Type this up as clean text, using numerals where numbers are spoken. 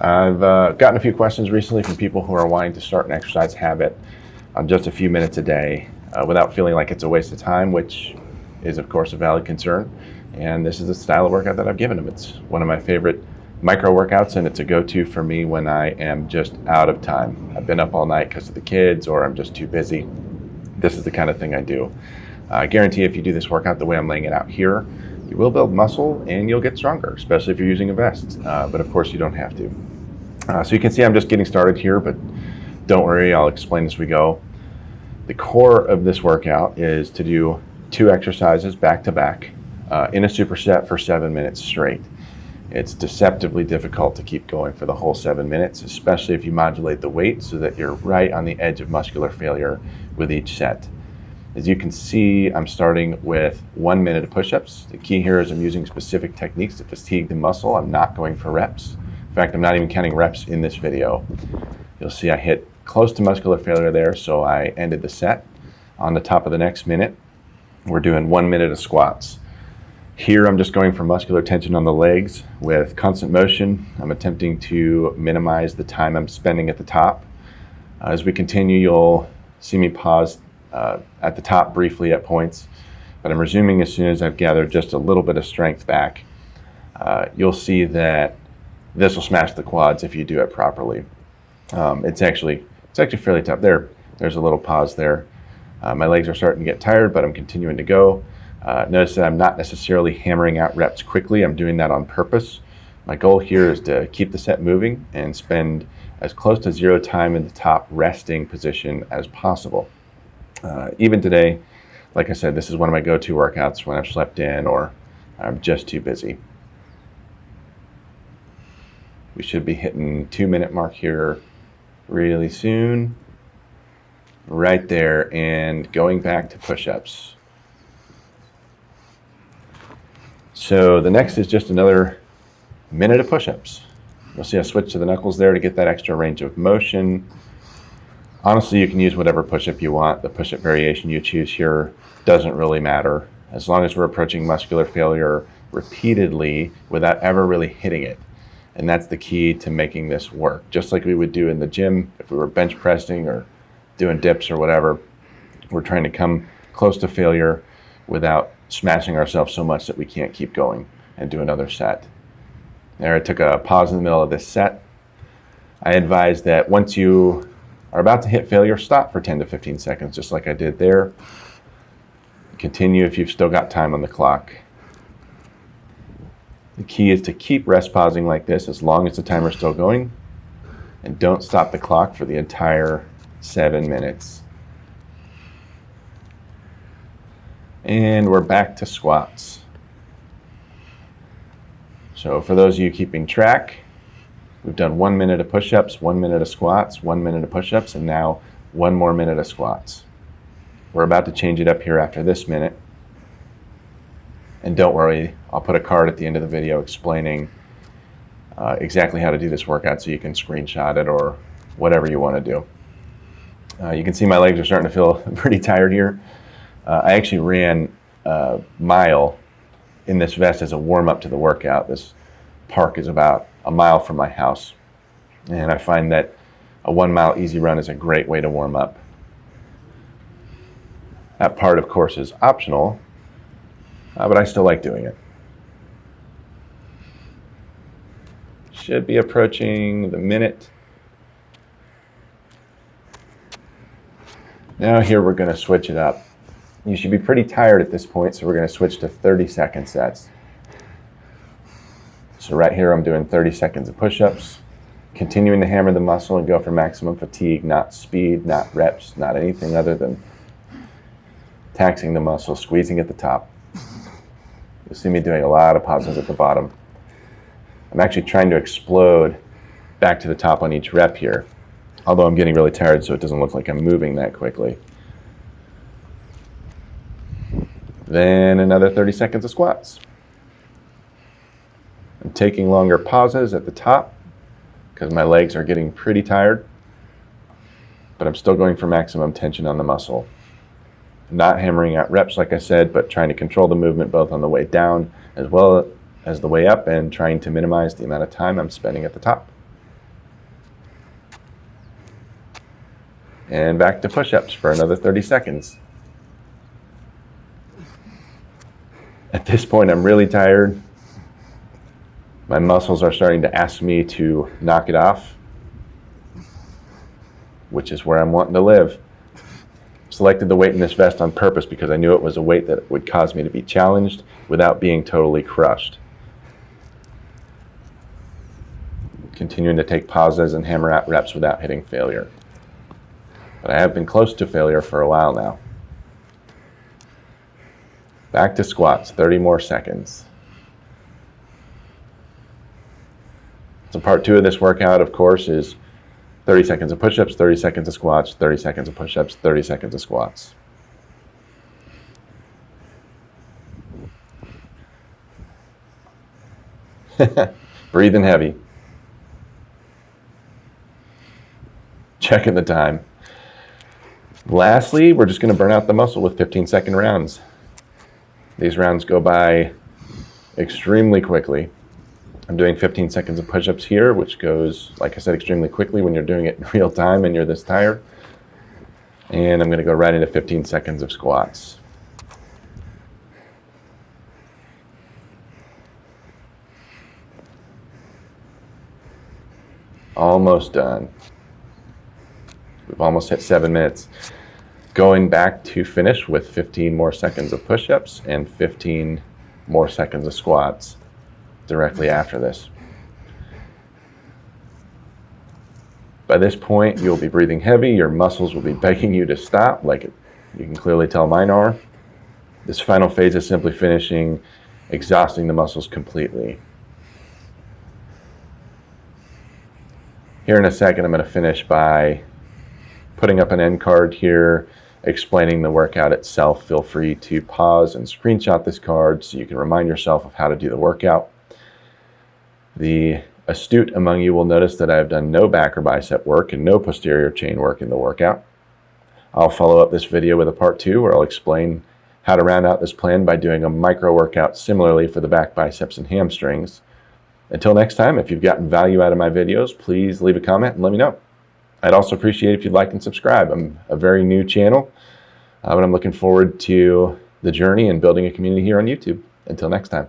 I've gotten a few questions recently from people who are wanting to start an exercise habit on just a few minutes a day without feeling like it's a waste of time, which is of course a valid concern. And this is a style of workout that I've given them. It's one of my favorite micro workouts, and it's a go-to for me when I am just out of time. I've been up all night because of the kids, or I'm just too busy. This is the kind of thing I do. I guarantee if you do this workout the way I'm laying it out here, you will build muscle and you'll get stronger, especially if you're using a vest. But of course you don't have to. So you can see I'm just getting started here, but don't worry, I'll explain as we go. The core of this workout is to do 2 exercises back to back in a superset for 7 minutes straight. It's deceptively difficult to keep going for the whole 7 minutes, especially if you modulate the weight so that you're right on the edge of muscular failure with each set. As you can see, I'm starting with 1 minute of push-ups. The key here is I'm using specific techniques to fatigue the muscle. I'm not going for reps. In fact, I'm not even counting reps in this video. You'll see I hit close to muscular failure there, so I ended the set. On the top of the next minute, we're doing 1 minute of squats. Here I'm just going for muscular tension on the legs with constant motion. I'm attempting to minimize the time I'm spending at the top. As we continue, you'll see me pause at the top briefly at points, but I'm resuming as soon as I've gathered just a little bit of strength back. You'll see that this will smash the quads if you do it properly. It's actually fairly tough. There's a little pause there. My legs are starting to get tired, but I'm continuing to go. Notice that I'm not necessarily hammering out reps quickly. I'm doing that on purpose. My goal here is to keep the set moving and spend as close to 0 time in the top resting position as possible. Even today, like I said, this is one of my go-to workouts when I've slept in or I'm just too busy. We should be hitting 2-minute mark here really soon. Right there, and going back to push-ups. So the next is just another minute of push-ups. You'll see I switch to the knuckles there to get that extra range of motion. Honestly, you can use whatever push-up you want. The push-up variation you choose here doesn't really matter, as long as we're approaching muscular failure repeatedly without ever really hitting it. And that's the key to making this work. Just like we would do in the gym if we were bench pressing or doing dips or whatever, we're trying to come close to failure without smashing ourselves so much that we can't keep going and do another set. There, I took a pause in the middle of this set. I advise that once you are about to hit failure, stop for 10 to 15 seconds, just like I did there. Continue if you've still got time on the clock. The key is to keep rest pausing like this as long as the timer's still going, and don't stop the clock for the entire 7 minutes. And we're back to squats. So for those of you keeping track, we've done 1 minute of push-ups, 1 minute of squats, 1 minute of push-ups, and now 1 more minute of squats. We're about to change it up here after this minute. And don't worry, I'll put a card at the end of the video explaining exactly how to do this workout so you can screenshot it or whatever you want to do. You can see my legs are starting to feel pretty tired here. I actually ran a mile in this vest as a warm-up to the workout. This park is about a mile from my house, and I find that a 1 mile easy run is a great way to warm up. That part, of course, is optional, but I still like doing it. Should be approaching the minute. Now here we're going to switch it up. You should be pretty tired at this point, so we're going to switch to 30-second sets. So right here I'm doing 30 seconds of push-ups, continuing to hammer the muscle and go for maximum fatigue, not speed, not reps, not anything other than taxing the muscle, squeezing at the top. You'll see me doing a lot of pauses at the bottom. I'm actually trying to explode back to the top on each rep here, although I'm getting really tired so it doesn't look like I'm moving that quickly. Then another 30 seconds of squats. I'm taking longer pauses at the top because my legs are getting pretty tired, but I'm still going for maximum tension on the muscle. Not hammering out reps, like I said, but trying to control the movement both on the way down as well as the way up, and trying to minimize the amount of time I'm spending at the top. and back to push-ups for another 30 seconds. At this point, I'm really tired. My muscles are starting to ask me to knock it off, which is where I'm wanting to live. Selected the weight in this vest on purpose because I knew it was a weight that would cause me to be challenged without being totally crushed. Continuing to take pauses and hammer out reps without hitting failure. But I have been close to failure for a while now. Back to squats, 30 more seconds. So part 2 of this workout, of course, is 30 seconds of push-ups, 30 seconds of squats, 30 seconds of push-ups, 30 seconds of squats. Breathing heavy. Checking the time. Lastly, we're just going to burn out the muscle with 15-second rounds. These rounds go by extremely quickly. I'm doing 15 seconds of push-ups here, which goes, like I said, extremely quickly when you're doing it in real time and you're this tired. And I'm going to go right into 15 seconds of squats. Almost done. We've almost hit 7 minutes. Going back to finish with 15 more seconds of push-ups and 15 more seconds of squats directly after this. By this point, you'll be breathing heavy. Your muscles will be begging you to stop, like you can clearly tell mine are. This final phase is simply finishing, exhausting the muscles completely. Here in a second, I'm going to finish by putting up an end card here, explaining the workout itself. Feel free to pause and screenshot this card so you can remind yourself of how to do the workout. The astute among you will notice that I have done no back or bicep work and no posterior chain work in the workout. I'll follow up this video with a part 2 where I'll explain how to round out this plan by doing a micro workout similarly for the back, biceps, and hamstrings. Until next time, if you've gotten value out of my videos, please leave a comment and let me know. I'd also appreciate if you'd like and subscribe. I'm a very new channel, but I'm looking forward to the journey and building a community here on YouTube. Until next time.